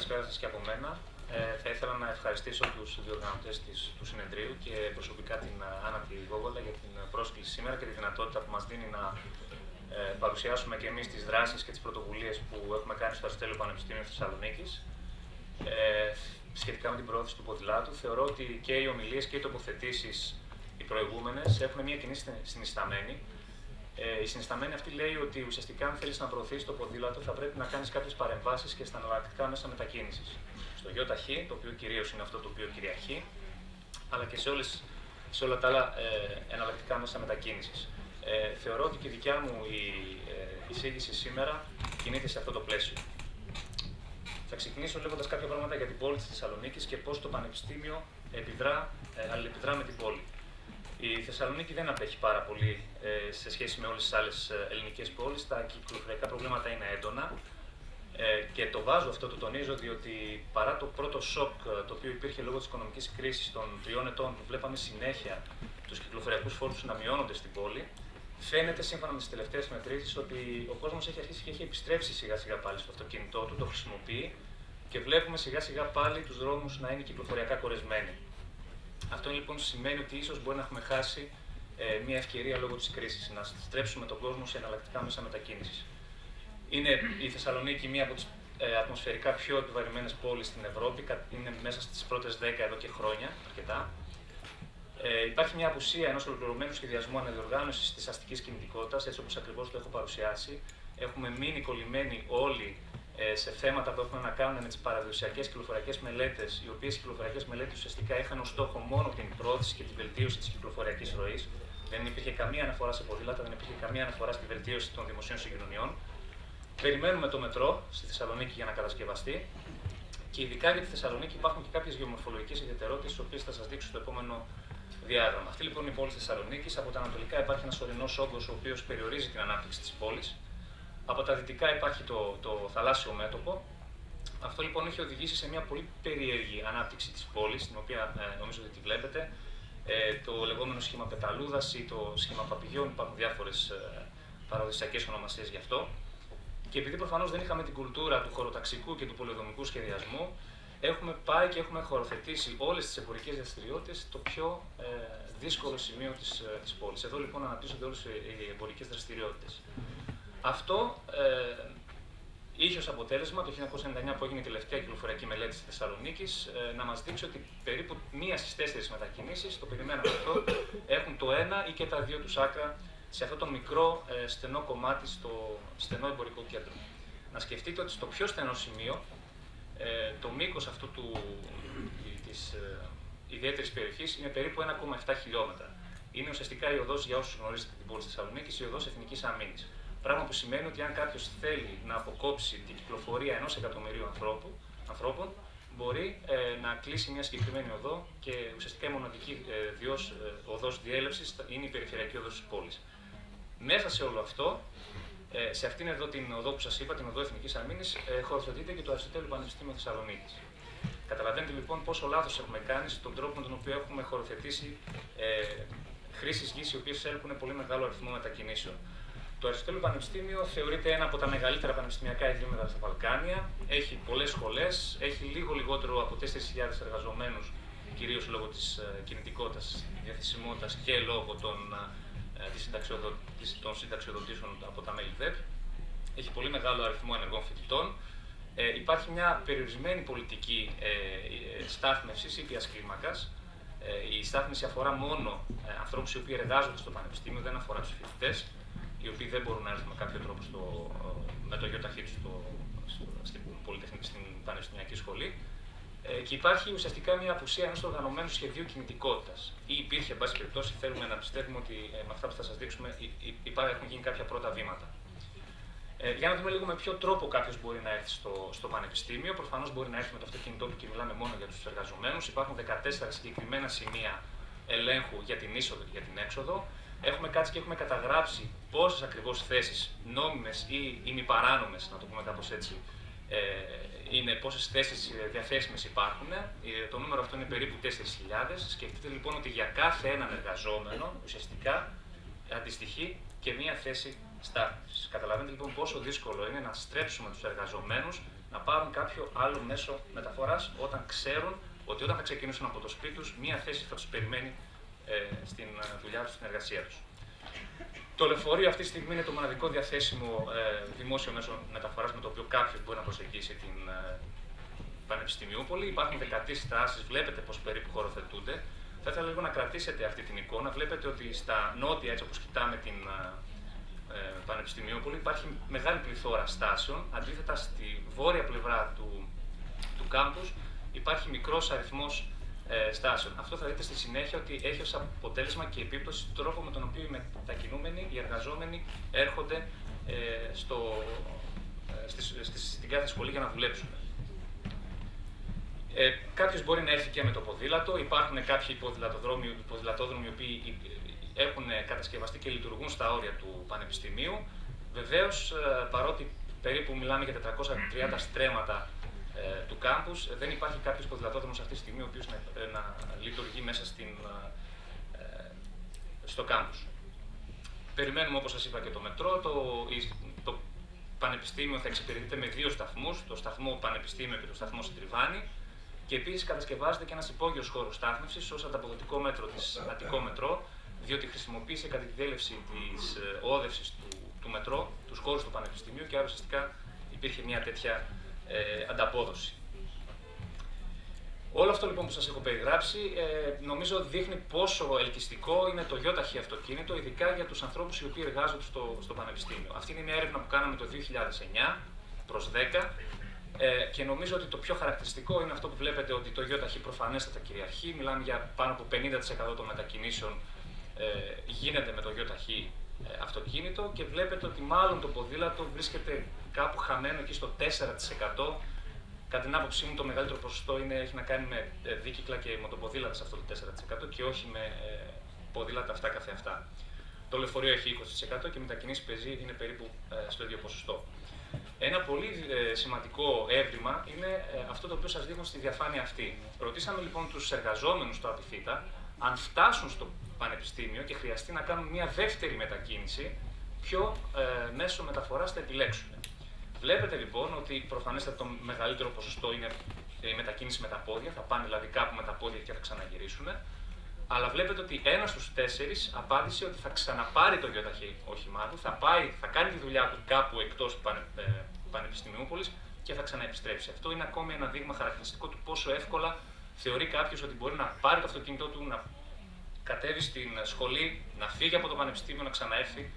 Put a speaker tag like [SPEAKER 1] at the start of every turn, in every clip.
[SPEAKER 1] καλησπέρα σας και από μένα. Θα ήθελα να ευχαριστήσω τους διοργανωτές του συνεδρίου και προσωπικά την Άννα τη Γόγολα για την πρόσκληση σήμερα και τη δυνατότητα που μας δίνει να παρουσιάσουμε και εμείς τις δράσεις και τις πρωτοβουλίες που έχουμε κάνει στο Αριστοτέλειο Πανεπιστήμιο Θεσσαλονίκης σχετικά με την προώθηση του ποδηλάτου. Θεωρώ ότι και οι ομιλίες και οι τοποθετήσεις οι προηγούμενες έχουν μια κοινή συνισταμένη. Η συνισταμένη αυτή λέει ότι ουσιαστικά, αν θέλεις να προωθήσεις το ποδήλατο, θα πρέπει να κάνεις κάποιες παρεμβάσεις και στα εναλλακτικά μέσα μετακίνησης. Στο ΙΧ, το οποίο κυρίως είναι αυτό το οποίο κυριαρχεί, αλλά και σε όλα τα άλλα εναλλακτικά μέσα μετακίνησης. Θεωρώ ότι και η δικιά μου η εισήγηση σήμερα κινείται σε αυτό το πλαίσιο. Θα ξεκινήσω λέγοντας κάποια πράγματα για την πόλη της Θεσσαλονίκης και πώς το Πανεπιστήμιο αλληλεπιδρά με την πόλη. Η Θεσσαλονίκη δεν απέχει πάρα πολύ σε σχέση με όλες τις άλλες ελληνικές πόλεις. Τα κυκλοφοριακά προβλήματα είναι έντονα και το βάζω αυτό, το τονίζω, διότι παρά το πρώτο σοκ το οποίο υπήρχε λόγω της οικονομικής κρίσης των 3 ετών που βλέπαμε συνέχεια τους κυκλοφοριακούς φόρτους να μειώνονται στην πόλη, φαίνεται σύμφωνα με τις τελευταίες μετρήσεις ότι ο κόσμος έχει αρχίσει και έχει επιστρέψει σιγά σιγά πάλι στο αυτοκίνητό του, το χρησιμοποιεί και βλέπουμε σιγά σιγά πάλι τους δρόμους να είναι κυκλοφοριακά κορεσμένοι. Αυτό λοιπόν σημαίνει ότι ίσως μπορεί να έχουμε χάσει μια ευκαιρία λόγω της κρίσης, να στρέψουμε τον κόσμο σε εναλλακτικά μέσα μετακίνησης. Είναι η Θεσσαλονίκη μία από τις ατμοσφαιρικά πιο επιβαρημένες πόλεις στην Ευρώπη, είναι μέσα στις πρώτες 10 εδώ και χρόνια, αρκετά. Υπάρχει μια απουσία ενός ολοκληρωμένου σχεδιασμού αναδιοργάνωσης της αστικής κινητικότητας, έτσι όπως ακριβώς το έχω παρουσιάσει. Έχουμε μείνει κολλημένοι όλοι σε θέματα που έχουν να κάνουν με τις παραδοσιακές κυκλοφοριακές μελέτες, οι οποίες κυκλοφοριακές μελέτες ουσιαστικά είχαν ως στόχο μόνο την πρόθεση και την βελτίωση της κυκλοφοριακής ροής. Δεν υπήρχε καμία αναφορά σε ποδήλατα, δεν υπήρχε καμία αναφορά στη βελτίωση των δημοσίων συγκοινωνιών. Περιμένουμε το μετρό στη Θεσσαλονίκη για να κατασκευαστεί. Και ειδικά για τη Θεσσαλονίκη υπάρχουν και κάποιες γεωμορφολογικές ιδιαιτερότητες, τις οποίες θα σας δείξω στο επόμενο διάγραμμα. Αυτή λοιπόν είναι η πόλη της Θεσσαλονίκης. Από τα ανατολικά υπάρχει ένας ορεινός όγκος, ο οποίος περιορίζει την ανάπτυξη της πόλης. Από τα δυτικά υπάρχει το θαλάσσιο μέτωπο. Αυτό λοιπόν έχει οδηγήσει σε μια πολύ περίεργη ανάπτυξη της πόλης, την οποία νομίζω ότι τη βλέπετε. Το λεγόμενο σχήμα πεταλούδας ή το σχήμα παπηγιών, υπάρχουν διάφορες παραδοσιακές ονομασίες γι' αυτό. Και επειδή προφανώς δεν είχαμε την κουλτούρα του χωροταξικού και του πολεοδομικού σχεδιασμού, έχουμε πάει και έχουμε χωροθετήσει όλες τις εμπορικές δραστηριότητες στο πιο δύσκολο σημείο της πόλης. Εδώ λοιπόν αναπτύσσονται όλες οι εμπορικές δραστηριότητες. Αυτό είχε ως αποτέλεσμα το 1999 που έγινε η τελευταία κυκλοφοριακή μελέτη της Θεσσαλονίκης να μας δείξει ότι περίπου 1 στις 4 μετακινήσεις, το περιμέναμε αυτό, έχουν το ένα ή και τα 2 τους άκρα σε αυτό το μικρό στενό κομμάτι, στο στενό εμπορικό κέντρο. Να σκεφτείτε ότι στο πιο στενό σημείο, το μήκος αυτού της ιδιαίτερης περιοχής είναι περίπου 1,7 χιλιόμετρα. Είναι ουσιαστικά η οδός, για όσους γνωρίζετε την πόλη της Θεσσαλονίκης, η οδός εθνικής αμήνης. Πράγμα που σημαίνει ότι αν κάποιος θέλει να αποκόψει την κυκλοφορία 1 εκατομμυρίου ανθρώπων, μπορεί να κλείσει μια συγκεκριμένη οδό και ουσιαστικά η μοναδική οδός διέλευσης είναι η περιφερειακή οδός της πόλης. Μέσα σε όλο αυτό, σε αυτήν εδώ την οδό που σας είπα, την οδό Εθνικής Αμήνης, χωροθετείται και το Αριστοτέλειο Πανεπιστήμιο Θεσσαλονίκης. Καταλαβαίνετε λοιπόν πόσο λάθος έχουμε κάνει στον τρόπο με τον οποίο έχουμε χωροθετήσει χρήσεις γης οι οποίες έλκουν πολύ μεγάλο αριθμό μετακινήσεων. Το Αριστοτέλειο Πανεπιστήμιο θεωρείται ένα από τα μεγαλύτερα πανεπιστημιακά ιδρύματα στα Βαλκάνια. Έχει πολλές σχολές, έχει λίγο λιγότερο από 4.000 εργαζομένους, κυρίως λόγω της κινητικότητας, διαθεσιμότητας και λόγω των συνταξιοδοτήσεων από τα μέλη ΔΕΠ. Έχει πολύ μεγάλο αριθμό ενεργών φοιτητών. Υπάρχει μια περιορισμένη πολιτική στάθμευσης ήπιας κλίμακας. Η στάθμευση αφορά μόνο ανθρώπους οι οποίοι εργάζονται στο Πανεπιστήμιο, δεν αφορά τους φοιτητές, οι οποίοι δεν μπορούν να έρθουν με κάποιο τρόπο με το ΙΧ στην Πανεπιστημιακή Σχολή. Και υπάρχει ουσιαστικά μια απουσία ενός οργανωμένου σχεδίου κινητικότητας. Ή υπήρχε, εν πάση περιπτώσει, θέλουμε να πιστεύουμε ότι με αυτά που θα σας δείξουμε έχουν γίνει κάποια πρώτα βήματα. Για να δούμε λίγο με ποιο τρόπο κάποιος μπορεί να έρθει στο Πανεπιστήμιο. Προφανώς μπορεί να έρθει με το αυτοκίνητό του και μιλάμε μόνο για τους εργαζομένους. Υπάρχουν 14 συγκεκριμένα σημεία ελέγχου για την είσοδο και για την έξοδο. Έχουμε κάτσει και έχουμε καταγράψει πόσες ακριβώς θέσεις, νόμιμες ή ημιπαράνομες, να το πούμε κάπως έτσι, πόσες θέσεις διαθέσιμες υπάρχουν. Το νούμερο αυτό είναι περίπου 4.000. Σκεφτείτε λοιπόν ότι για κάθε έναν εργαζόμενο ουσιαστικά αντιστοιχεί και μία θέση στάθμευσης. Καταλαβαίνετε λοιπόν πόσο δύσκολο είναι να στρέψουμε τους εργαζομένους να πάρουν κάποιο άλλο μέσο μεταφοράς όταν ξέρουν ότι όταν θα ξεκινήσουν από το σπίτι τους, μία θέση θα τους περιμένει στην δουλειά τους, στην εργασία τους. Το λεωφορείο αυτή τη στιγμή είναι το μοναδικό διαθέσιμο δημόσιο μέσο μεταφοράς με το οποίο κάποιος μπορεί να προσεγγίσει την Πανεπιστημιούπολη. Υπάρχουν 13 στάσεις, βλέπετε πώς περίπου χωροθετούνται. Θα ήθελα λίγο να κρατήσετε αυτή την εικόνα. Βλέπετε ότι στα νότια, έτσι όπως κοιτάμε την Πανεπιστημιούπολη, υπάρχει μεγάλη πληθώρα στάσεων. Αντίθετα, στη βόρεια πλευρά του κάμπους υπάρχει μικρός αριθμός στάσεων. Αυτό θα δείτε στη συνέχεια ότι έχει ως αποτέλεσμα και επίπτωση στον τρόπο με τον οποίο οι μετακινούμενοι, οι εργαζόμενοι έρχονται στην κάθε σχολή για να δουλέψουν. Κάποιος μπορεί να έρθει και με το ποδήλατο. Υπάρχουν κάποιοι ποδηλατόδρομοι οι οποίοι έχουν κατασκευαστεί και λειτουργούν στα όρια του Πανεπιστημίου. Βεβαίως, παρότι περίπου μιλάμε για 430 στρέμματα του κάμπους, δεν υπάρχει κάποιος ποδηλατόδρομος αυτή τη στιγμή ο οποίος να λειτουργεί μέσα στο κάμπους. Περιμένουμε, όπως σας είπα, και το μετρό. Το Πανεπιστήμιο θα εξυπηρετείται με 2 σταθμούς, το σταθμό Πανεπιστήμιο και το σταθμό Συντριβάνη. Και επίσης κατασκευάζεται και ένας υπόγειος χώρος στάθμευσης ως ανταποδοτικό μέτρο της Αττικό Μετρό, διότι χρησιμοποίησε κατά τη διέλευση της όδευσης του μετρό, τους χώρους του Πανεπιστημίου και άρα ουσιαστικά υπήρχε μια τέτοια ανταπόδοση. Όλο αυτό λοιπόν που σας έχω περιγράψει νομίζω δείχνει πόσο ελκυστικό είναι το ΙΟΤΑΧΗ αυτοκίνητο, ειδικά για τους ανθρώπους οι οποίοι εργάζονται στο Πανεπιστήμιο. Αυτή είναι μια έρευνα που κάναμε το 2009 προς 10 και νομίζω ότι το πιο χαρακτηριστικό είναι αυτό που βλέπετε, ότι το ΙΟΤΑΧΗ προφανέστατα κυριαρχεί. Μιλάμε για πάνω από 50% των μετακινήσεων γίνεται με το ΙΟΤΑΧΗ αυτοκίνητο και βλέπετε ότι μάλλον το ποδήλατο βρίσκεται κάπου χαμένο εκεί στο 4%. Κατά την άποψή μου, το μεγαλύτερο ποσοστό έχει να κάνει με δίκυκλα και μοτοποδήλατα σε αυτό το 4% και όχι με ποδήλατα αυτά καθεαυτά. Το λεωφορείο έχει 20% και οι μετακινήσεις πεζή είναι περίπου στο ίδιο ποσοστό. Ένα πολύ σημαντικό έβριμα είναι αυτό το οποίο σας δείχνω στη διαφάνεια αυτή. Ρωτήσαμε λοιπόν τους εργαζόμενους στο ΑΠΙΘ αν φτάσουν στο Πανεπιστήμιο και χρειαστεί να κάνουν μια δεύτερη μετακίνηση, ποιο μέσο μεταφοράς θα επιλέξουν. Βλέπετε λοιπόν ότι προφανέστατα το μεγαλύτερο ποσοστό είναι η μετακίνηση με τα πόδια, θα πάνε δηλαδή κάπου με τα πόδια και θα ξαναγυρίσουν. Αλλά βλέπετε ότι 1 στους 4 απάντησε ότι θα ξαναπάρει το ΙΟΤΑΧΗ όχημά του, θα κάνει τη δουλειά του κάπου εκτός του Πανεπιστημιούπολης και θα ξαναεπιστρέψει. Αυτό είναι ακόμη ένα δείγμα χαρακτηριστικό του πόσο εύκολα θεωρεί κάποιος ότι μπορεί να πάρει το αυτοκίνητό του, να κατέβει στην σχολή, να φύγει από το Πανεπιστήμιο, να ξαναέρθει.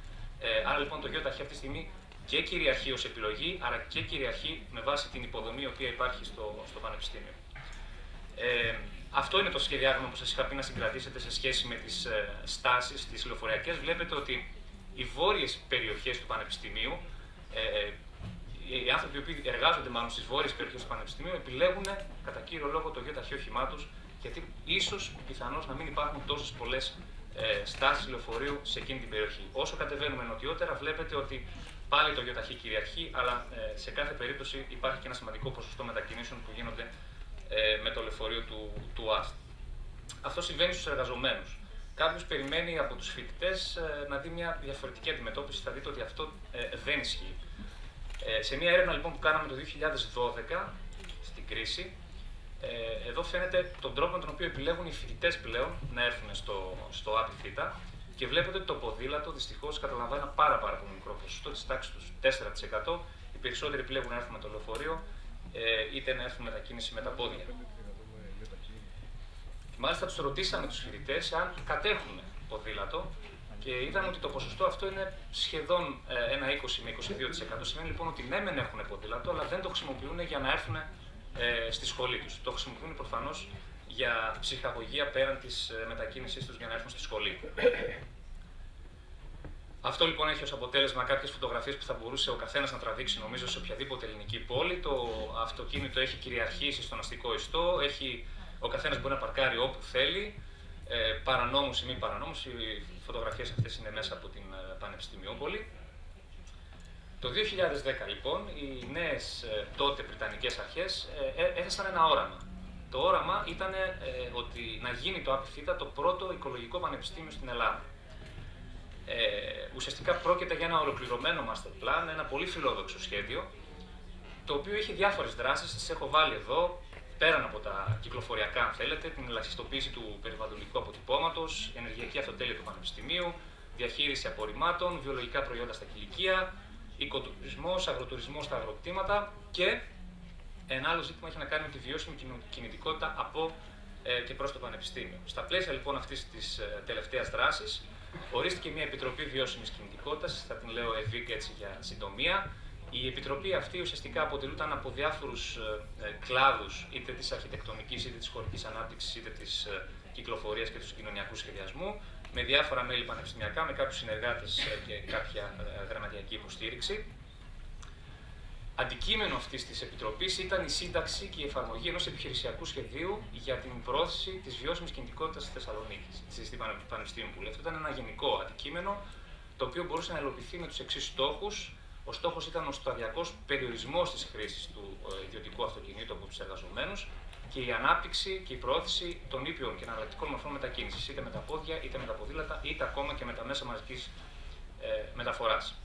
[SPEAKER 1] Άρα λοιπόν το ΙΟΤΑΧΗ αυτή τη στιγμή και κυριαρχεί ως επιλογή, αλλά και κυριαρχεί με βάση την υποδομή η οποία υπάρχει στο Πανεπιστήμιο. Αυτό είναι το σχεδιάγραμμα που σας είχα πει να συγκρατήσετε σε σχέση με τις στάσεις, τις λεωφορειακές. Βλέπετε ότι οι βόρειες περιοχές του Πανεπιστημίου, οι άνθρωποι που εργάζονται μάλλον στις βόρειες περιοχές του Πανεπιστημίου, επιλέγουν κατά κύριο λόγο το ΙΟΤΑΧΗ όχημά τους, γιατί ίσως πιθανώς να μην υπάρχουν τόσες πολλές στάσεις λεωφορείου σε εκείνη την περιοχή. Όσο κατεβαίνουμε νοτιότερα, βλέπετε ότι πάλι το ΙΟΤΑΧΗ κυριαρχεί, αλλά σε κάθε περίπτωση υπάρχει και ένα σημαντικό ποσοστό μετακινήσεων που γίνονται με το λεωφορείο του ΟΑΣΤ. Αυτό συμβαίνει στους εργαζομένους. Κάποιος περιμένει από τους φοιτητές να δει μια διαφορετική αντιμετώπιση, θα δείτε ότι αυτό δεν ισχύει. Σε μια έρευνα λοιπόν που κάναμε το 2012 στην κρίση, εδώ φαίνεται τον τρόπο με τον οποίο επιλέγουν οι φοιτητές πλέον να έρθουν στο ΑΠΙΘ και βλέπετε ότι το ποδήλατο δυστυχώς καταλαμβάνει ένα πάρα πολύ μικρό ποσοστό, της τάξης του 4%. Οι περισσότεροι επιλέγουν να έρθουν με το λεωφορείο είτε να έρθουν μετακίνηση με τα πόδια. Μάλιστα τους ρωτήσαμε τους φοιτητές αν κατέχουν ποδήλατο και είδαμε ότι το ποσοστό αυτό είναι σχεδόν ένα 20 με 22%. Σημαίνει λοιπόν ότι ναι μεν έχουν ποδήλατο, αλλά δεν το χρησιμοποιούν για να έρθουν στη σχολή τους. Το χρησιμοποιούν προφανώς για ψυχαγωγία πέραν της μετακίνησής τους για να έρθουν στη σχολή. Αυτό λοιπόν έχει ως αποτέλεσμα κάποιες φωτογραφίες που θα μπορούσε ο καθένας να τραβήξει νομίζω σε οποιαδήποτε ελληνική πόλη. Το αυτοκίνητο έχει κυριαρχήσει στον αστικό ιστό, ο καθένας μπορεί να παρκάρει όπου θέλει, παρανόμους ή μη παρανόμους. Οι φωτογραφίες αυτές είναι μέσα από την Πανεπιστημιούπολη. Το 2010 λοιπόν οι νέες τότε βρυτανικές αρχές έθεσαν ένα όραμα. Το όραμα ήταν ότι να γίνει το ΑΠΙΘ το πρώτο οικολογικό πανεπιστήμιο στην Ελλάδα. Ουσιαστικά πρόκειται για ένα ολοκληρωμένο master plan, ένα πολύ φιλόδοξο σχέδιο, το οποίο έχει διάφορες δράσεις, τις έχω βάλει εδώ, πέραν από τα κυκλοφοριακά, αν θέλετε, την ελαχιστοποίηση του περιβαλλοντικού αποτυπώματος, ενεργειακή αυτοτέλεια του Πανεπιστημίου, διαχείριση απορριμμάτων, βιολογικά προϊόντα στα κηλικεία, οικοτουρισμός, αγροτουρισμός στα αγροκτήματα και ένα άλλο ζήτημα έχει να κάνει με τη βιώσιμη κινητικότητα από και προς το Πανεπιστήμιο. Στα πλαίσια λοιπόν αυτής της τελευταίας δράσης, ορίστηκε μια Επιτροπή Βιώσιμης Κινητικότητας, θα την λέω EVIC έτσι για συντομία. Η Επιτροπή αυτή ουσιαστικά αποτελούταν από διάφορους κλάδους, είτε της αρχιτεκτονικής, είτε της χωρικής ανάπτυξης, είτε της κυκλοφορίας και του κοινωνιακού σχεδιασμού, με διάφορα μέλη πανεπιστημιακά, με κάποιους συνεργάτες και κάποια γραμματιακή υποστήριξη. Αντικείμενο αυτής της Επιτροπής ήταν η σύνταξη και η εφαρμογή ενός επιχειρησιακού σχεδίου για την πρόθεση της βιώσιμης κινητικότητας στη Θεσσαλονίκη, στην Πανεπιστήμιου Πουλή. Αυτό ήταν ένα γενικό αντικείμενο, το οποίο μπορούσε να υλοποιηθεί με τους εξής στόχους. Ο στόχος ήταν ο σταδιακός περιορισμός της χρήσης του ιδιωτικού αυτοκινήτου από τους εργαζομένους και η ανάπτυξη και η προώθηση των ήπιων και εναλλακτικών μορφών μετακίνησης, είτε με τα πόδια, είτε με τα ποδήλατα, είτε ακόμα και με τα μέσα μαζικής μεταφοράς.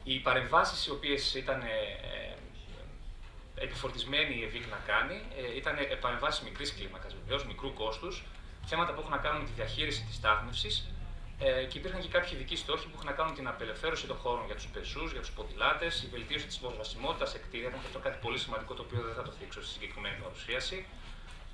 [SPEAKER 1] Οι παρεμβάσεις οι οποίες ήταν επιφορτισμένη η EVIC να κάνει ήταν παρεμβάσεις μικρής κλίμακας, βεβαίως, μικρού κόστους, θέματα που έχουν να κάνουν με τη διαχείριση της στάθμευσης και υπήρχαν και κάποιοι ειδικοί στόχοι που έχουν να κάνουν την απελευθέρωση των χώρων για τους πεζούς, για τους ποδηλάτες, η βελτίωση της προσβασιμότητας σε κτίρια. Ήταν αυτό κάτι πολύ σημαντικό το οποίο δεν θα το θίξω στη συγκεκριμένη παρουσίαση.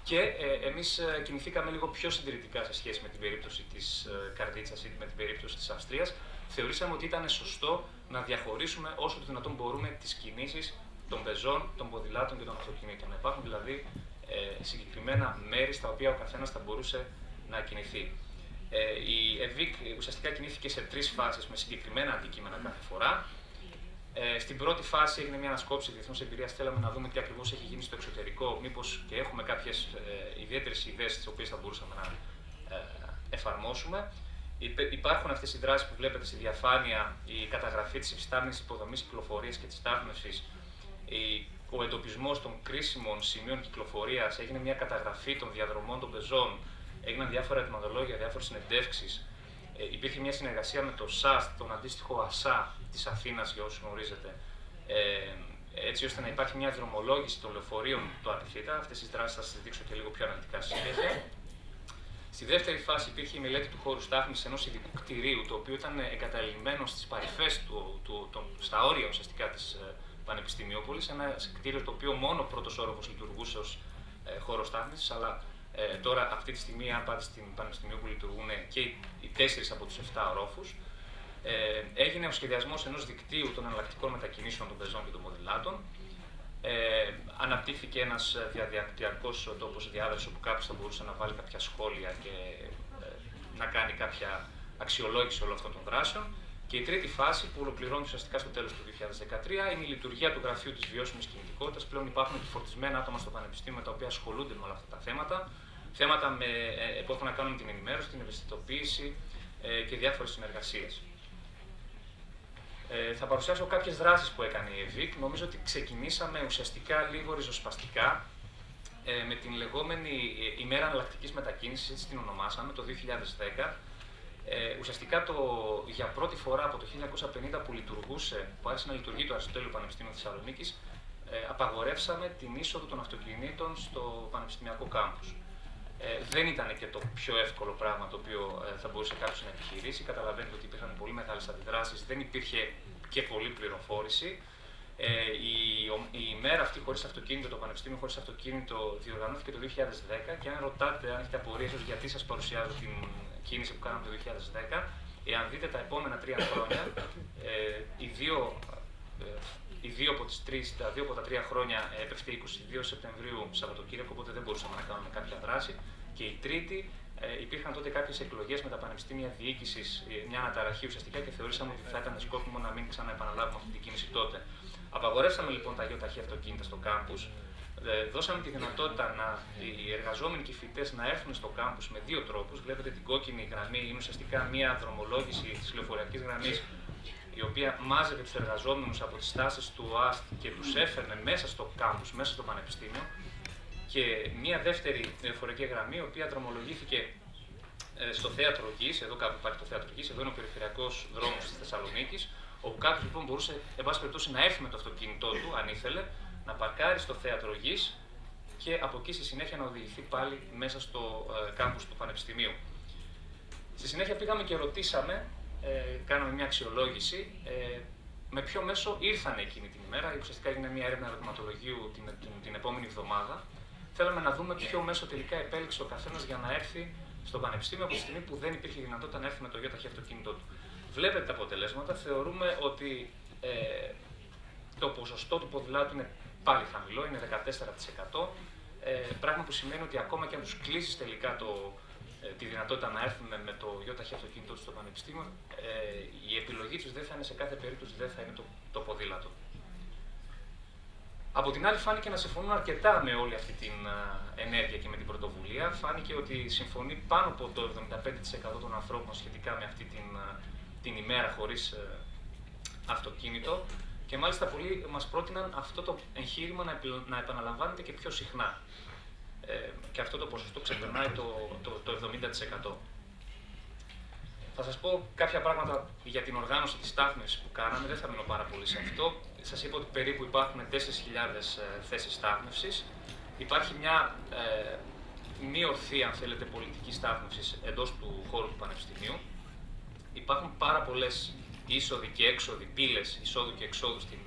[SPEAKER 1] Και εμείς κινηθήκαμε λίγο πιο συντηρητικά σε σχέση με την περίπτωση της Καρδίτσας ή με την περίπτωση της Αυστρίας. Θεωρήσαμε ότι ήταν σωστό να διαχωρίσουμε όσο το δυνατόν μπορούμε τις κινήσεις των πεζών, των ποδηλάτων και των αυτοκινήτων. Να υπάρχουν δηλαδή συγκεκριμένα μέρη στα οποία ο καθένας θα μπορούσε να κινηθεί. Η EVIC ουσιαστικά κινήθηκε σε 3 φάσεις με συγκεκριμένα αντικείμενα κάθε φορά. Στην πρώτη φάση έγινε μια ανασκόπηση διεθνούς εμπειρίας. Θέλαμε να δούμε τι ακριβώς έχει γίνει στο εξωτερικό, μήπως και έχουμε κάποιες ιδιαίτερες ιδέες τις οποίες θα μπορούσαμε να εφαρμόσουμε. Υπάρχουν αυτές οι δράσεις που βλέπετε στη διαφάνεια, η καταγραφή της υφιστάμενης υποδομής κυκλοφορίας και της στάθμευσης, ο εντοπισμός των κρίσιμων σημείων κυκλοφορίας, έγινε μια καταγραφή των διαδρομών των πεζών, έγιναν διάφορα ετοιμαδολόγια, διάφορες συνεντεύξεις. Υπήρχε μια συνεργασία με το ΣΑΣΤ, τον αντίστοιχο ΑΣΑ της Αθήνας, για όσους γνωρίζετε, έτσι ώστε να υπάρχει μια δρομολόγηση των λεωφορείων του ΑΠΙΘΙΤΑ. Αυτές τις δράσεις θα σας δείξω και λίγο πιο αναλυτικά στη συνέχεια. Στη δεύτερη φάση υπήρχε η μελέτη του χώρου στάθμισης ενός ειδικού κτηρίου, το οποίο ήταν εγκαταλειμμένο στις παρυφές στα όρια ουσιαστικά της Πανεπιστημιούπολης. Ένα κτίριο το οποίο μόνο ο πρώτος όροφος λειτουργούσε ως χώρο στάθμισης, αλλά τώρα αυτή τη στιγμή, αν πάτε στην Πανεπιστημιούπολη, λειτουργούν και οι 4 από τους 7 ορόφους. Έγινε ο σχεδιασμός ενός δικτύου των εναλλακτικών μετακινήσεων των πεζών και των ποδηλάτων. Αναπτύχθηκε ένας διαδικτυακός τόπος διάδρασης όπου κάποιος θα μπορούσε να βάλει κάποια σχόλια και να κάνει κάποια αξιολόγηση όλων αυτών των δράσεων. Και η τρίτη φάση, που ολοκληρώνει ουσιαστικά στο τέλος του 2013, είναι η λειτουργία του Γραφείου της Βιώσιμης Κινητικότητας. Πλέον υπάρχουν επιφορτισμένα άτομα στο Πανεπιστήμιο με τα οποία ασχολούνται με όλα αυτά τα θέματα. Θέματα που έχουν να κάνουν με την ενημέρωση, την ευαισθητοποίηση και διάφορες συνεργασίες. Θα παρουσιάσω κάποιες δράσεις που έκανε η EVIC. Νομίζω ότι ξεκινήσαμε ουσιαστικά λίγο ριζοσπαστικά με την λεγόμενη ημέρα εναλλακτικής μετακίνησης, έτσι την ονομάσαμε, το 2010. Ουσιαστικά για πρώτη φορά από το 1950 που άρχισε να λειτουργεί το Αριστοτέλειο Πανεπιστήμιο Θεσσαλονίκης, απαγορεύσαμε την είσοδο των αυτοκινήτων στο πανεπιστημιακό κάμπους. Δεν ήταν και το πιο εύκολο πράγμα το οποίο θα μπορούσε κάποιος να επιχειρήσει. Καταλαβαίνετε ότι υπήρχαν πολύ μεγάλες αντιδράσεις, δεν υπήρχε και πολλή πληροφόρηση. Η ημέρα αυτή χωρίς αυτοκίνητο, το Πανεπιστήμιο χωρίς αυτοκίνητο, διοργανώθηκε το 2010 και αν ρωτάτε, αν έχετε απορίες ως γιατί σας παρουσιάζω την κίνηση που κάναμε το 2010, εάν δείτε τα επόμενα 3 χρόνια, τα δύο από τα 3 χρόνια έπεφτε 22 Σεπτεμβρίου Σαββατοκύριακο, οπότε δεν μπορούσαμε να κάνουμε κάποια δράση. Και η τρίτη, υπήρχαν τότε κάποιες εκλογές με τα πανεπιστήμια διοίκησης, μια αναταραχή ουσιαστικά και θεωρήσαμε ότι θα ήταν σκόπιμο να μην ξαναεπαναλάβουμε αυτή την κίνηση τότε. Απαγορεύσαμε λοιπόν τα ΙΟΤΑΧΗ αυτοκίνητα στο κάμπους. Δώσαμε τη δυνατότητα οι εργαζόμενοι και οι φοιτητές να έρθουν στο κάμπους με 2 τρόπους. Βλέπετε την κόκκινη γραμμή, είναι ουσιαστικά μια δρομολόγηση της λεωφορειακής γραμμής, η οποία μάζευε τους εργαζόμενους από τις στάσεις του ΟΑΣΤ και τους έφερνε μέσα στο κάμπους, μέσα στο πανεπιστήμιο. Και μια δεύτερη λεωφορειακή γραμμή, η οποία δρομολογήθηκε στο Θέατρο Γης, εδώ κάπου υπάρχει το Θέατρο Γης, εδώ είναι ο περιφερειακός δρόμος της Θεσσαλονίκης, Όπου κάποιος λοιπόν μπορούσε, εν πάση περιπτώσει, να έρθει με το αυτοκίνητό του, αν ήθελε, να παρκάρει στο θέατρο γης και από εκεί στη συνέχεια να οδηγηθεί πάλι μέσα στο κάμπους του Πανεπιστημίου. Στη συνέχεια πήγαμε και ρωτήσαμε, κάναμε μια αξιολόγηση, με ποιο μέσο ήρθαν εκείνη την ημέρα. Ουσιαστικά έγινε μια έρευνα ερωτηματολογίου την επόμενη εβδομάδα. Θέλαμε να δούμε ποιο μέσο τελικά επέλεξε ο καθένας για να έρθει στο Πανεπιστήμιο από τη στιγμή που δεν υπήρχε δυνατότητα να έρθει με το ΙΤΧ αυτοκίνητό του. Βλέπετε τα αποτελέσματα. Θεωρούμε ότι το ποσοστό του ποδηλάτου είναι πάλι χαμηλό, είναι 14%. Πράγμα που σημαίνει ότι ακόμα και αν τους κλείσεις τελικά τη δυνατότητα να έρθουν με το ΙΤΧ αυτοκίνητό του στο Πανεπιστήμιο, η επιλογή τους δεν θα είναι σε κάθε περίπτωση, δεν θα είναι το ποδήλατο. Από την άλλη, φάνηκε να συμφωνούν αρκετά με όλη αυτή την ενέργεια και με την πρωτοβουλία. Φάνηκε ότι συμφωνεί πάνω από το 75% των ανθρώπων σχετικά με αυτή την ημέρα χωρίς αυτοκίνητο. Και μάλιστα πολλοί μας πρότειναν αυτό το εγχείρημα να επαναλαμβάνεται και πιο συχνά. Και αυτό το ποσοστό ξεπερνάει το 70%. Θα σας πω κάποια πράγματα για την οργάνωση της στάθμευσης που κάναμε, δεν θα μείνω πάρα πολύ σε αυτό. Σας είπα ότι περίπου υπάρχουν 4.000 θέσεις στάθμευσης. Υπάρχει μια μη ορθή, αν θέλετε, πολιτική στάθμευσης εντός του χώρου του Πανεπιστημίου. Υπάρχουν πάρα πολλές είσοδοι και έξοδοι, πύλες εισόδου και εξόδου στην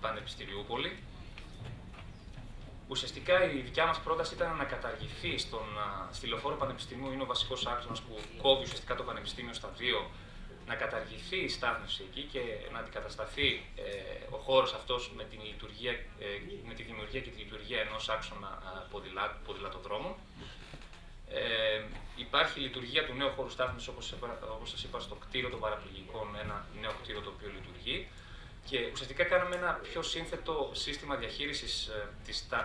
[SPEAKER 1] Πανεπιστημιούπολη. Ουσιαστικά η δικιά μας πρόταση ήταν να καταργηθεί στη λεωφόρο Πανεπιστημίου, είναι ο βασικός άξονας που κόβει ουσιαστικά το Πανεπιστήμιο στα δύο, να καταργηθεί η στάθμευση εκεί και να αντικατασταθεί ο χώρος αυτός με τη δημιουργία και τη λειτουργία ενός άξονα ποδηλατοδρόμων. Υπάρχει η λειτουργία του νέου χώρου στάθμευσης, όπως σας είπα, στο κτίριο των παραπληγικών, ένα νέο κτίριο το οποίο λειτουργεί. Και ουσιαστικά κάναμε ένα πιο σύνθετο σύστημα διαχείρισης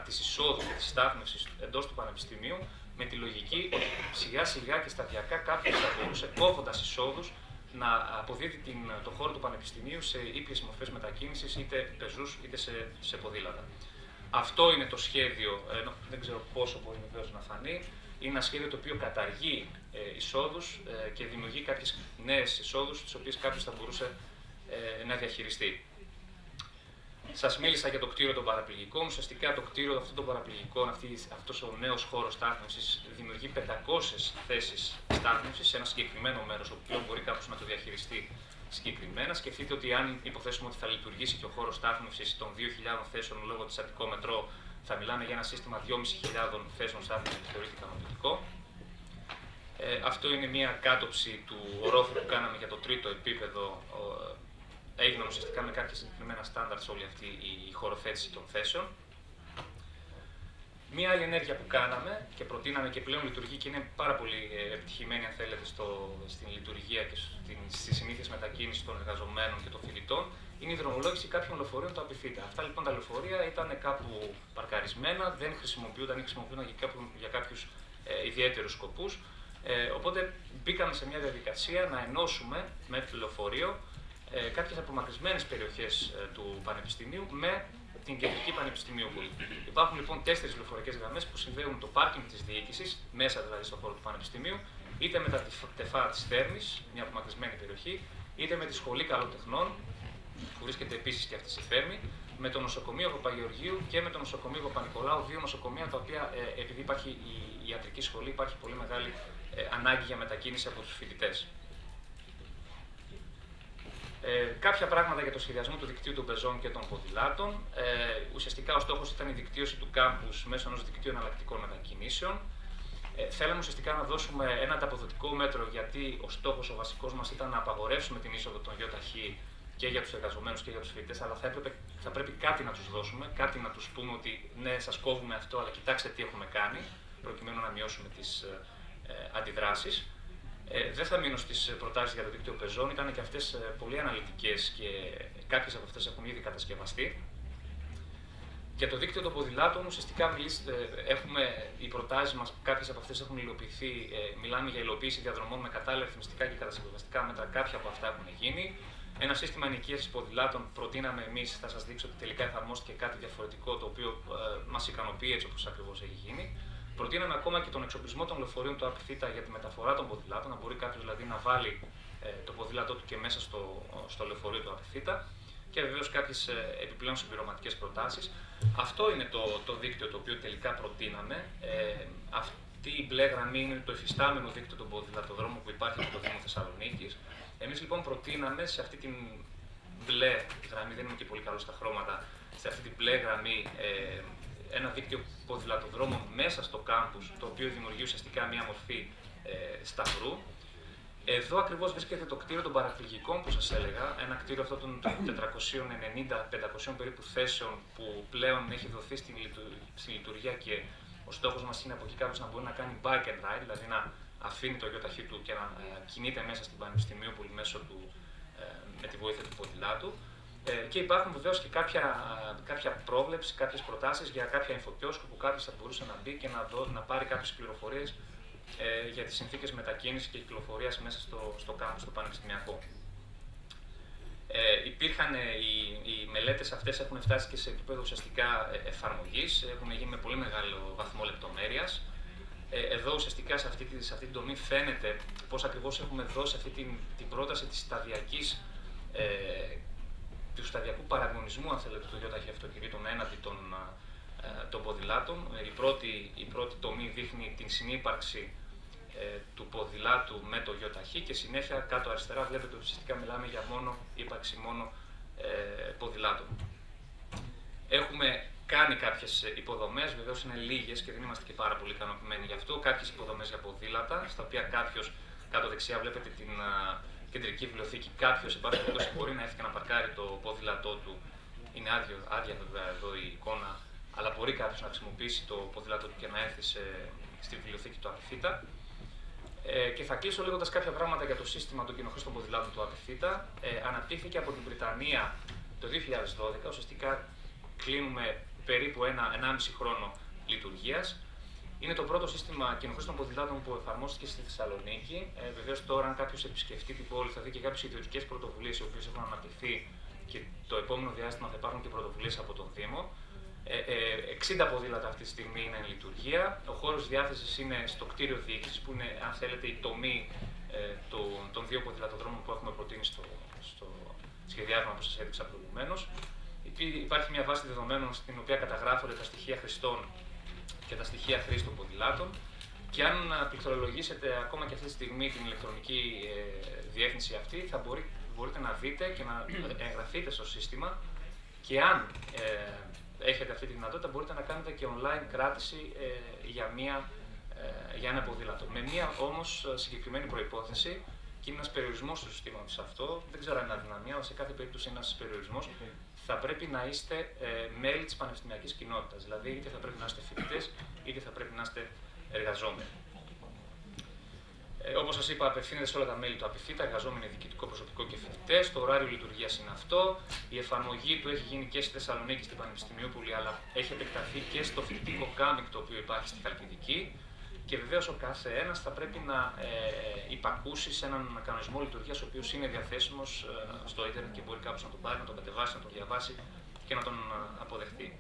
[SPEAKER 1] της εισόδου και της στάθμευσης εντός του Πανεπιστημίου, με τη λογική ότι σιγά σιγά και σταδιακά κάποιος θα μπορούσε, κόβοντας εισόδους, να αποδίδει το χώρο του Πανεπιστημίου σε ήπιες μορφές μετακίνησης, είτε πεζούς είτε σε ποδήλατα. Αυτό είναι το σχέδιο, δεν ξέρω πόσο μπορεί βεβαίως να φανεί. Είναι ένα σχέδιο το οποίο καταργεί εισόδους και δημιουργεί κάποιες νέες εισόδους, τις οποίες κάποιος θα μπορούσε να διαχειριστεί. Σας μίλησα για το κτίριο των παραπληγικών. Ουσιαστικά το κτίριο αυτών των παραπληγικών, αυτός ο νέος χώρος στάθμευσης, δημιουργεί 500 θέσεις στάθμευσης σε ένα συγκεκριμένο μέρος, το οποίο μπορεί κάποιος να το διαχειριστεί συγκεκριμένα. Σκεφτείτε ότι αν υποθέσουμε ότι θα λειτουργήσει και ο χώρος στάθμευσης των 2.000 θέσεων λόγω της Αττικό Μετρό, θα μιλάμε για ένα σύστημα 2.500 θέσεων στάθμευσης που θεωρείται ικανοποιητικό. Αυτό είναι μια κάτοψη του ορόφου που κάναμε για το τρίτο επίπεδο. Έγιναν ουσιαστικά με κάποια συγκεκριμένα στάνταρτς όλη αυτή η χωροθέτηση των θέσεων. Μία άλλη ενέργεια που κάναμε και προτείναμε και πλέον λειτουργεί και είναι πάρα πολύ επιτυχημένη, αν θέλετε, στην λειτουργία και στις συνήθειες μετακίνησης των εργαζομένων και των φοιτητών, είναι η δρομολόγηση κάποιων λεωφορείων τα επιφύτα. Αυτά λοιπόν τα λεωφορεία ήταν κάπου παρκαρισμένα, δεν χρησιμοποιούνταν ή χρησιμοποιούνταν για κάποιους ιδιαίτερους σκοπούς. Οπότε μπήκαμε σε μια διαδικασία να ενώσουμε με το λεωφορείο κάποιες απομακρυσμένες περιοχές του Πανεπιστημίου με την κεντρική Πανεπιστημιούπολη. Υπάρχουν λοιπόν 4 λεωφορικές γραμμές που συνδέουν το πάρκινγκ της διοίκησης, μέσα δηλαδή στον χώρο του Πανεπιστημίου, είτε με τα τεφά της Θέρμης, μια απομακρυσμένη περιοχή, είτε με τη Σχολή Καλοτεχνών, που βρίσκεται επίσης και αυτή στη Θέρμη, με το νοσοκομείο Παπαγεωργίου και με το νοσοκομείο Παπα-Νικολάου, δύο νοσοκομεία τα οποία, επειδή υπάρχει η ιατρική σχολή, υπάρχει πολύ μεγάλη ανάγκη για μετακίνηση από τους φοιτητές. Κάποια πράγματα για το σχεδιασμό του δικτύου των πεζών και των ποδηλάτων. Ουσιαστικά ο στόχος ήταν η δικτύωση του κάμπους μέσω ενός δικτύου εναλλακτικών μετακινήσεων. Θέλαμε ουσιαστικά να δώσουμε ένα ανταποδοτικό μέτρο, γιατί ο στόχος ο βασικός μας ήταν να απαγορεύσουμε την είσοδο των ΙΤΧ και για τους εργαζομένους και για τους φοιτητές, αλλά θα πρέπει κάτι να τους δώσουμε, κάτι να τους πούμε ότι ναι, σας κόβουμε αυτό, αλλά κοιτάξτε τι έχουμε κάνει, προκειμένου να μειώσουμε τις αντιδράσεις. Δεν θα μείνω στις προτάσεις για το δίκτυο πεζών, ήταν και αυτές πολύ αναλυτικές και κάποιες από αυτές έχουν ήδη κατασκευαστεί. Για το δίκτυο των ποδηλάτων, ουσιαστικά οι προτάσεις μας, κάποιες από αυτές έχουν υλοποιηθεί. Μιλάμε για υλοποίηση διαδρομών με κατάλληλα ρυθμιστικά και κατασκευαστικά μέτρα, κάποια από αυτά έχουν γίνει. Ένα σύστημα ενοικίασης ποδηλάτων προτείναμε εμείς, θα σας δείξω ότι τελικά εφαρμόστηκε κάτι διαφορετικό, το οποίο μας ικανοποιεί έτσι όπως ακριβώς έχει γίνει. Προτείναμε ακόμα και τον εξοπλισμό των λεωφορείων του ΑΠΘ για τη μεταφορά των ποδηλάτων, να μπορεί κάποιος δηλαδή να βάλει το ποδήλατό του και μέσα στο λεωφορείο του Απιθύτα και βεβαίως κάποιες επιπλέον συμπληρωματικές προτάσεις. Αυτό είναι το δίκτυο το οποίο τελικά προτείναμε. Αυτή η μπλε γραμμή είναι το υφιστάμενο δίκτυο των ποδηλατοδρόμων που υπάρχει από το Δήμο Θεσσαλονίκης. Εμείς λοιπόν προτείναμε σε αυτή την μπλε γραμμή, δεν είμαι και πολύ καλό στα χρώματα, σε αυτή την μπλε γραμμή ένα δίκτυο ποδηλατοδρόμων μέσα στο κάμπους, το οποίο δημιουργεί ουσιαστικά μια μορφή σταυρού. Εδώ ακριβώς βρίσκεται το κτίριο των παραπληγικών που σας έλεγα, ένα κτίριο αυτό των 490-500 περίπου θέσεων που πλέον έχει δοθεί στη λειτουργία και ο στόχος μας είναι από εκεί κάποιος να μπορεί να κάνει bike and ride, δηλαδή να αφήνει το γιοταχή του και να κινείται μέσα στην Πανεπιστημιούπολη μέσω του, με τη βοήθεια του ποδηλάτου. Και υπάρχουν βεβαίως και κάποια πρόβλεψη, κάποιες προτάσεις για κάποια infokiosk που κάποιος θα μπορούσε να μπει και να πάρει κάποιες πληροφορίες για τις συνθήκες μετακίνησης και κυκλοφορίας μέσα στο κάμπους, στο πανεπιστημιακό. Οι μελέτες αυτές έχουν φτάσει και σε επίπεδο ουσιαστικά εφαρμογής, έχουν γίνει με πολύ μεγάλο βαθμό λεπτομέρειας. Εδώ ουσιαστικά σε αυτή την τομή φαίνεται πώς ακριβώς έχουμε δώσει αυτή την πρόταση του σταδιακού παραγωνισμού, αν θέλετε, του γιοταχή αυτοκινήτων έναντι των ποδηλάτων. Η πρώτη τομή δείχνει την συνύπαρξη του ποδηλάτου με το γιοταχή και συνέχεια κάτω αριστερά βλέπετε ότι ουσιαστικά μιλάμε για ύπαρξη μόνο ποδηλάτων. Έχουμε κάνει κάποιες υποδομές, βεβαίως είναι λίγες και δεν είμαστε και πάρα πολύ ικανοποιημένοι γι' αυτό. Κάποιες υποδομές για ποδήλατα, στα οποία κάποιος, κάτω δεξιά βλέπετε την κεντρική βιβλιοθήκη, κάποιος μπορεί να έρθει και να παρκάρει το ποδήλατό του. Είναι άδεια βέβαια εδώ η εικόνα, αλλά μπορεί κάποιος να χρησιμοποιήσει το ποδήλατό του και να έρθει στη βιβλιοθήκη του Απιθύτα. Και θα κλείσω λέγοντας κάποια πράγματα για το σύστημα των κοινοχρήστων ποδηλάτων του Απιθύτα. Αναπτύχθηκε από την Βρυτανία το 2012, ουσιαστικά κλείνουμε περίπου 1,5 χρόνο λειτουργίας. Είναι το πρώτο σύστημα κοινοχρήστων ποδηλάτων που εφαρμόστηκε στη Θεσσαλονίκη. Βεβαίως, τώρα, αν κάποιος επισκεφτεί την πόλη, θα δει και κάποιες ιδιωτικές πρωτοβουλίες οι οποίες έχουν αναπτυχθεί και το επόμενο διάστημα θα υπάρχουν και πρωτοβουλίες από τον Δήμο. 60 ποδήλατα αυτή τη στιγμή είναι εν λειτουργία. Ο χώρος διάθεσης είναι στο κτίριο διοίκησης, που είναι, αν θέλετε, η τομή των δύο ποδηλατοδρόμων που έχουμε προτείνει στο σχεδιάσμα που σας έδειξα προηγουμένως. Υπάρχει μια βάση δεδομένων στην οποία καταγράφονται τα στοιχεία χρηστών και τα στοιχεία χρήση των ποδηλάτων. Και αν πληκτρολογήσετε ακόμα και αυτή τη στιγμή την ηλεκτρονική διεύθυνση αυτή, θα μπορείτε να δείτε και να εγγραφείτε στο σύστημα. Και αν έχετε αυτή τη δυνατότητα, μπορείτε να κάνετε και online κράτηση για ένα ποδήλατο. Με μία όμως συγκεκριμένη προϋπόθεση, και είναι ένας περιορισμός του συστήματος αυτό, δεν ξέρω αν είναι αδυναμία, αλλά σε κάθε περίπτωση είναι ένας περιορισμός. Θα πρέπει να είστε μέλη της πανεπιστημιακής κοινότητας. Δηλαδή, είτε θα πρέπει να είστε φοιτητές, είτε θα πρέπει να είστε εργαζόμενοι. Όπως σας είπα, απευθύνεται σε όλα τα μέλη του Απιθύτα, εργαζόμενοι, διοικητικό προσωπικό και φοιτητές. Το ωράριο λειτουργίας είναι αυτό. Η εφαρμογή του έχει γίνει και στη Θεσσαλονίκη, στην Πανεπιστημιούπολη, αλλά έχει επεκταθεί και στο φοιτητικό κάμπινγκ το οποίο υπάρχει στη Χαλκιδική. Και βεβαίως ο κάθε ένας θα πρέπει να υπακούσει σε έναν κανονισμό λειτουργίας, ο οποίος είναι διαθέσιμος στο ίντερνετ και μπορεί κάποιος να τον πάρει, να τον κατεβάσει, να τον διαβάσει και να τον αποδεχτεί.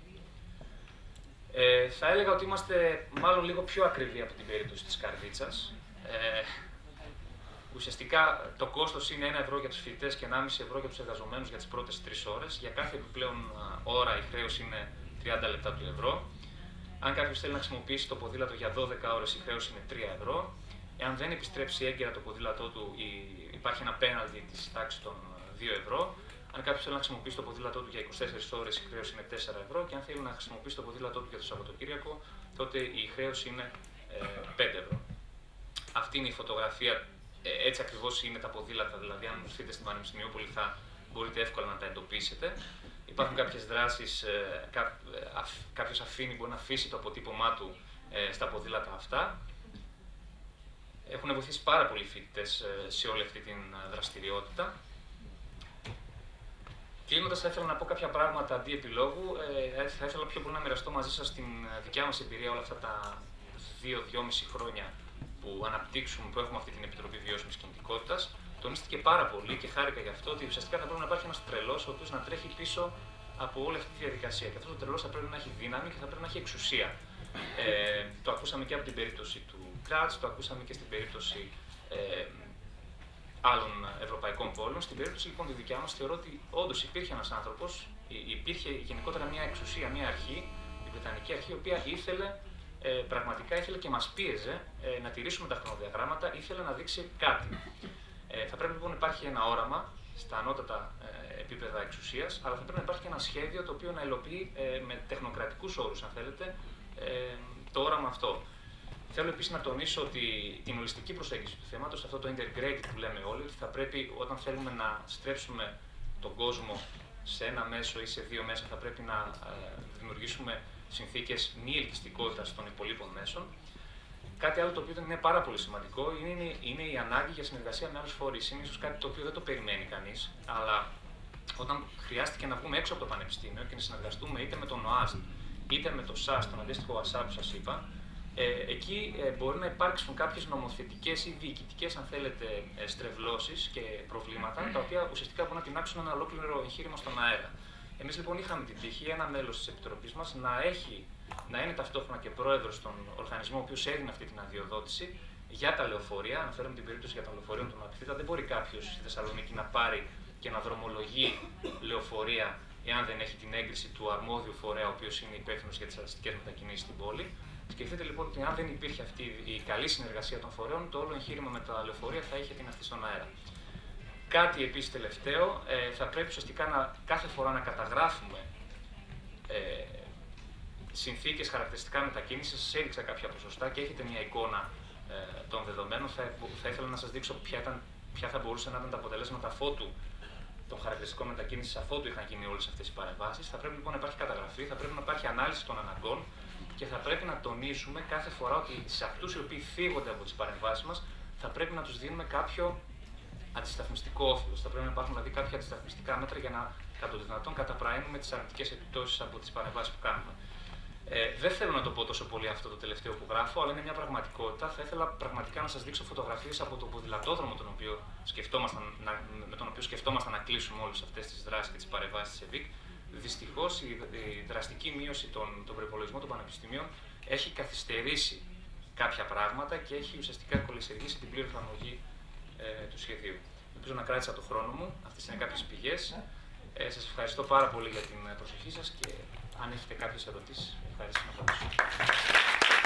[SPEAKER 1] Θα έλεγα ότι είμαστε μάλλον λίγο πιο ακριβοί από την περίπτωση της Καρδίτσας. Ουσιαστικά το κόστος είναι 1 ευρώ για τους φοιτητές και 1,5 ευρώ για τους εργαζομένους για τις πρώτες 3 ώρες. Για κάθε επιπλέον ώρα η χρέωση είναι 30 λεπτά του ευρώ. Αν κάποιος θέλει να χρησιμοποιήσει το ποδήλατο για 12 ώρες, η χρέωση είναι 3 ευρώ. Εάν δεν επιστρέψει έγκαιρα το ποδήλατό του, υπάρχει ένα πέναλτι της τάξης των 2 ευρώ. Αν κάποιος θέλει να χρησιμοποιήσει το ποδήλατό του για 24 ώρες, η χρέωση είναι 4 ευρώ. Και αν θέλει να χρησιμοποιήσει το ποδήλατό του για το Σαββατοκύριακο, τότε η χρέωση είναι 5 ευρώ. Αυτή είναι η φωτογραφία. Έτσι ακριβώς είναι τα ποδήλατα. Δηλαδή, αν έρθετε στην Πανεπιστημιούπολη, θα μπορείτε εύκολα να τα εντοπίσετε. Υπάρχουν κάποιες δράσεις, κάποιος μπορεί να αφήσει το αποτύπωμά του στα ποδήλατα αυτά. Έχουν βοηθήσει πάρα πολλοί φοιτητές σε όλη αυτή την δραστηριότητα. Κλείνοντας, θα ήθελα να πω κάποια πράγματα αντί επιλόγου. Θα ήθελα πιο πολύ να μοιραστώ μαζί σας την δικιά μας εμπειρία όλα αυτά τα 2-2,5 χρόνια που έχουμε αυτή την Επιτροπή Βιώσιμης Κινητικότητας. Τονίστηκε πάρα πολύ και χάρηκα γι' αυτό ότι ουσιαστικά θα πρέπει να υπάρχει ένας τρελός ο οποίος να τρέχει πίσω από όλη αυτή τη διαδικασία. Και αυτός ο τρελός θα πρέπει να έχει δύναμη και θα πρέπει να έχει εξουσία. Το ακούσαμε και από την περίπτωση του Κράτς, το ακούσαμε και στην περίπτωση άλλων ευρωπαϊκών πόλεων. Στην περίπτωση λοιπόν τη δικιά μας, θεωρώ ότι όντως υπήρχε ένας άνθρωπος, υπήρχε γενικότερα μια εξουσία, μια αρχή, η Βρετανική αρχή, η οποία πραγματικά ήθελε και μας πίεζε να τηρήσουμε τα χρονοδιαγράμματα, ήθελε να δείξει κάτι. Θα πρέπει λοιπόν να υπάρχει ένα όραμα στα ανώτατα επίπεδα εξουσίας, αλλά θα πρέπει να υπάρχει και ένα σχέδιο το οποίο να υλοποιεί με τεχνοκρατικούς όρους, αν θέλετε, το όραμα αυτό. Θέλω επίσης να τονίσω ότι την ολιστική προσέγγιση του θέματος, αυτό το integrated που λέμε όλοι, ότι θα πρέπει όταν θέλουμε να στρέψουμε τον κόσμο σε ένα μέσο ή σε δύο μέσα, θα πρέπει να δημιουργήσουμε συνθήκες μη ελκυστικότητας των υπολείπων μέσων. Κάτι άλλο το οποίο είναι πάρα πολύ σημαντικό είναι η ανάγκη για συνεργασία με άλλους φορείς. Είναι ίσως κάτι το οποίο δεν το περιμένει κανείς, αλλά όταν χρειάστηκε να βγούμε έξω από το πανεπιστήμιο και να συνεργαστούμε είτε με τον ΟΑΣΤ είτε με το ΣΑΣ, τον αντίστοιχο ΟΑΣΑ που σας είπα, εκεί μπορεί να υπάρξουν κάποιες νομοθετικές ή διοικητικές, αν θέλετε, στρεβλώσεις και προβλήματα, τα οποία ουσιαστικά μπορούν να τινάξουν ένα ολόκληρο εγχείρημα στον αέρα. Εμείς λοιπόν είχαμε την τύχη ένα μέλος της Επιτροπής μας να είναι ταυτόχρονα και πρόεδρος στον οργανισμό ο οποίος έδινε αυτή την αδειοδότηση για τα λεωφορεία. Αναφέρομαι την περίπτωση για τα λεωφορεία του Μακτήτα. Δεν μπορεί κάποιος στη Θεσσαλονίκη να πάρει και να δρομολογεί λεωφορεία εάν δεν έχει την έγκριση του αρμόδιου φορέα, ο οποίος είναι υπεύθυνος για τις αστικές μετακινήσεις στην πόλη. Σκεφτείτε λοιπόν ότι αν δεν υπήρχε αυτή η καλή συνεργασία των φορέων, το όλο εγχείρημα με τα λεωφορεία θα είχε τιναχθεί στον αέρα. Κάτι επίσης τελευταίο, θα πρέπει ουσιαστικά κάθε φορά να καταγράφουμε συνθήκες, χαρακτηριστικά μετακίνησης. Σας έδειξα κάποια ποσοστά και έχετε μια εικόνα των δεδομένων. Θα ήθελα να σας δείξω ποια θα μπορούσε να ήταν τα αποτελέσματα αφότου των χαρακτηριστικών μετακίνησης, αφότου είχαν γίνει όλες αυτές οι παρεμβάσεις. Θα πρέπει λοιπόν να υπάρχει καταγραφή, θα πρέπει να υπάρχει ανάλυση των αναγκών και θα πρέπει να τονίσουμε κάθε φορά ότι σε αυτούς οι οποίοι φύγονται από τις παρεμβάσεις μας, θα πρέπει να τους δίνουμε κάποιο αντισταθμιστικό όφελος. Θα πρέπει να υπάρχουν δηλαδή κάποια αντισταθμιστικά μέτρα για να κατά το δυνατόν καταπραίνουμε τις αρνητικές επιπτώσεις από τις παρεμβάσεις που κάνουμε. Δεν θέλω να το πω τόσο πολύ αυτό το τελευταίο που γράφω, αλλά είναι μια πραγματικότητα. Θα ήθελα πραγματικά να σας δείξω φωτογραφίες από τον ποδηλατόδρομο με τον οποίο σκεφτόμασταν να κλείσουμε όλες αυτές τις δράσεις και τις παρεμβάσεις της ΕΒΙΚ. Δυστυχώς η δραστική μείωση των προϋπολογισμών των πανεπιστημίων έχει καθυστερήσει κάποια πράγματα και έχει ουσιαστικά κολυσιεργήσει την πλήρη εφαρμογή του σχεδίου. Ελπίζω να κράτησα το χρόνο μου. Αυτές είναι κάποιες πηγές. Σας ευχαριστώ πάρα πολύ για την προσοχή σας και αν έχετε κάποιες ερωτήσεις, ευχαριστώ να απαντήσω.